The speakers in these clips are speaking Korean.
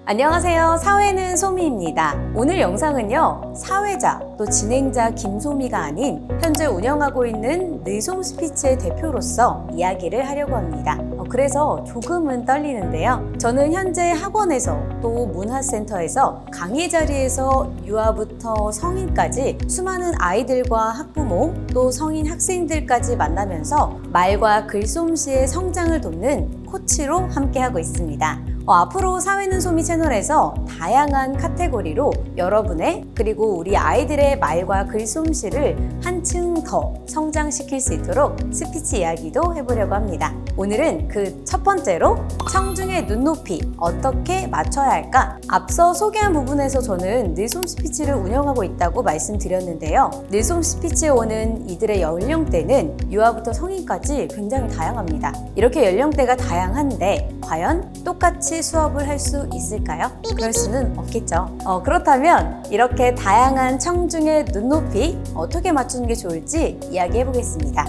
안녕하세요. 사회는 소미입니다. 오늘 영상은요, 사회자 또 진행자 김소미가 아닌 현재 운영하고 있는 느솜 스피치의 대표로서 이야기를 하려고 합니다. 그래서 조금은 떨리는데요. 저는 현재 학원에서 또 문화센터에서 강의 자리에서 유아부터 성인까지 수많은 아이들과 학부모 또 성인 학생들까지 만나면서 말과 글솜씨의 성장을 돕는 코치로 함께하고 있습니다. 앞으로 사회는 소미 채널에서 다양한 카테고리로 여러분의 그리고 우리 아이들의 말과 글솜씨를 한층 더 성장시킬 수 있도록 스피치 이야기도 해보려고 합니다. 오늘은 그 첫 번째로 청중의 눈높이 어떻게 맞춰야 할까? 앞서 소개한 부분에서 저는 느솜 스피치를 운영하고 있다고 말씀드렸는데요. 느솜 스피치에 오는 이들의 연령대는 유아부터 성인까지 굉장히 다양합니다. 이렇게 연령대가 다양한데 과연 똑같이 수업을 할 수 있을까요? 그럴 수는 없겠죠. 그렇다면 이렇게 다양한 청중의 눈높이 어떻게 맞추는 게 좋을지 이야기해 보겠습니다.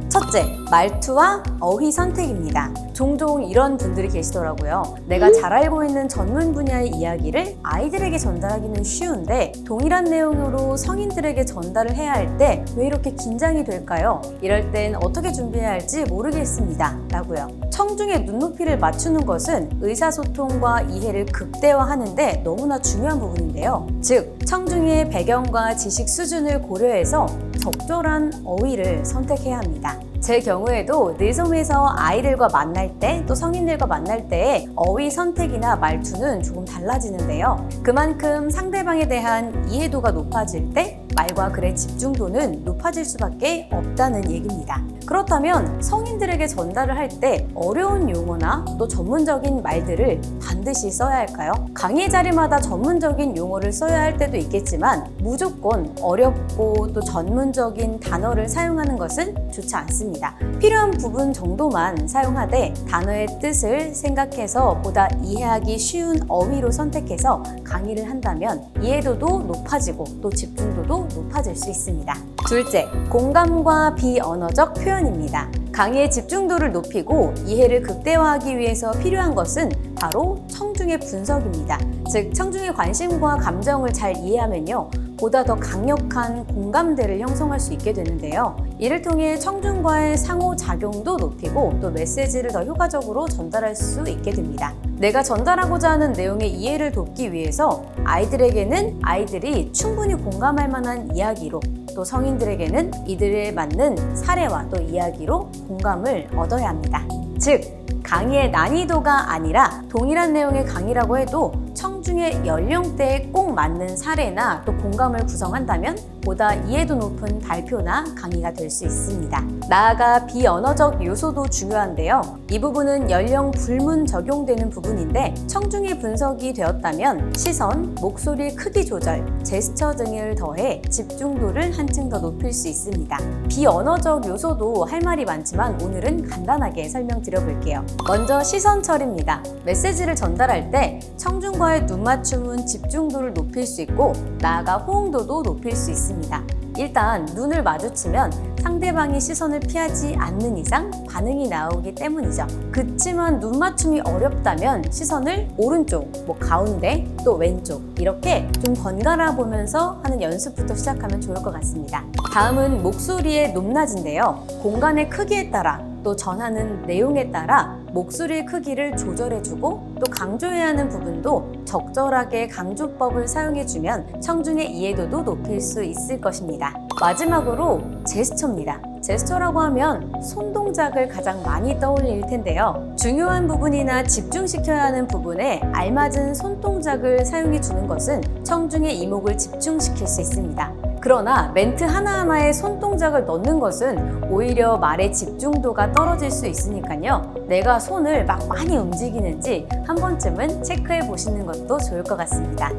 첫째, 말투와 어휘 선택입니다. 종종 이런 분들이 계시더라고요. 내가 잘 알고 있는 전문 분야의 이야기를 아이들에게 전달하기는 쉬운데 동일한 내용으로 성인들에게 전달을 해야 할 때 왜 이렇게 긴장이 될까요? 이럴 땐 어떻게 준비해야 할지 모르겠습니다. 라고요. 청중의 눈높이를 맞추는 것은 의사소통과 이해를 극대화하는데 너무나 중요한 부분인데요. 즉, 청중의 배경과 지식 수준을 고려해서 적절한 어휘를 선택해야 합니다. 제 경우에도 느솜에서 아이들과 만날 때 또 성인들과 만날 때의 어휘 선택이나 말투는 조금 달라지는데요. 그만큼 상대방에 대한 이해도가 높아질 때 말과 글의 집중도는 높아질 수밖에 없다는 얘기입니다. 그렇다면 성인들에게 전달을 할 때 어려운 용어나 또 전문적인 말들을 반드시 써야 할까요? 강의 자리마다 전문적인 용어를 써야 할 때도 있겠지만 무조건 어렵고 또 전문적인 단어를 사용하는 것은 좋지 않습니다. 필요한 부분 정도만 사용하되 단어의 뜻을 생각해서 보다 이해하기 쉬운 어휘로 선택해서 강의를 한다면 이해도도 높아지고 또 집중도도 높아질 수 있습니다. 둘째, 공감과 비언어적 표현입니다. 강의의 집중도를 높이고 이해를 극대화하기 위해서 필요한 것은 바로 청중의 분석입니다. 즉, 청중의 관심과 감정을 잘 이해하면요, 보다 더 강력한 공감대를 형성할 수 있게 되는데요. 이를 통해 청중과의 상호작용도 높이고 또 메시지를 더 효과적으로 전달할 수 있게 됩니다. 내가 전달하고자 하는 내용의 이해를 돕기 위해서 아이들에게는 아이들이 충분히 공감할 만한 이야기로 또 성인들에게는 이들에 맞는 사례와 또 이야기로 공감을 얻어야 합니다. 즉, 강의의 난이도가 아니라 동일한 내용의 강의라고 해도 청중의 연령대에 꼭 맞는 사례나 또 공감을 구성한다면 보다 이해도 높은 발표나 강의가 될 수 있습니다. 나아가 비언어적 요소도 중요한데요. 이 부분은 연령 불문 적용되는 부분인데 청중의 분석이 되었다면 시선, 목소리 크기 조절, 제스처 등을 더해 집중도를 한층 더 높일 수 있습니다. 비언어적 요소도 할 말이 많지만 오늘은 간단하게 설명드려볼게요. 먼저 시선 처리입니다. 메시지를 전달할 때 청중과의 눈맞춤은 집중도를 높일 수 있고 나아가 호응도도 높일 수 있습니다. 일단 눈을 마주치면 상대방이 시선을 피하지 않는 이상 반응이 나오기 때문이죠. 그치만 눈 맞춤이 어렵다면 시선을 오른쪽, 가운데, 또 왼쪽 이렇게 좀 번갈아 보면서 하는 연습부터 시작하면 좋을 것 같습니다. 다음은 목소리의 높낮인데요. 공간의 크기에 따라 또 전하는 내용에 따라 목소리의 크기를 조절해주고 또 강조해야 하는 부분도 적절하게 강조법을 사용해주면 청중의 이해도도 높일 수 있을 것입니다. 마지막으로 제스처입니다. 제스처라고 하면 손동작을 가장 많이 떠올릴 텐데요. 중요한 부분이나 집중시켜야 하는 부분에 알맞은 손동작을 사용해주는 것은 청중의 이목을 집중시킬 수 있습니다. 그러나 멘트 하나하나에 손동작을 넣는 것은 오히려 말의 집중도가 떨어질 수 있으니까요. 내가 손을 막 많이 움직이는지 한 번쯤은 체크해 보시는 것도 좋을 것 같습니다.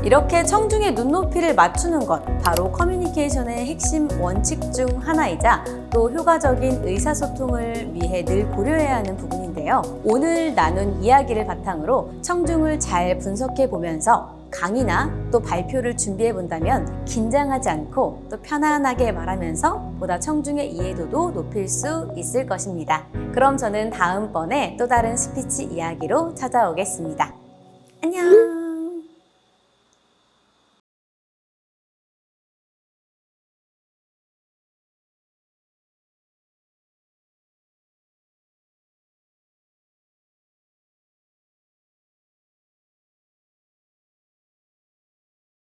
이렇게 청중의 눈높이를 맞추는 것, 바로 커뮤니케이션의 핵심 원칙 중 하나이자 또 효과적인 의사소통을 위해 늘 고려해야 하는 부분인데요. 오늘 나눈 이야기를 바탕으로 청중을 잘 분석해 보면서 강의나 또 발표를 준비해 본다면 긴장하지 않고 또 편안하게 말하면서 보다 청중의 이해도도 높일 수 있을 것입니다. 그럼 저는 다음번에 또 다른 스피치 이야기로 찾아오겠습니다. 안녕!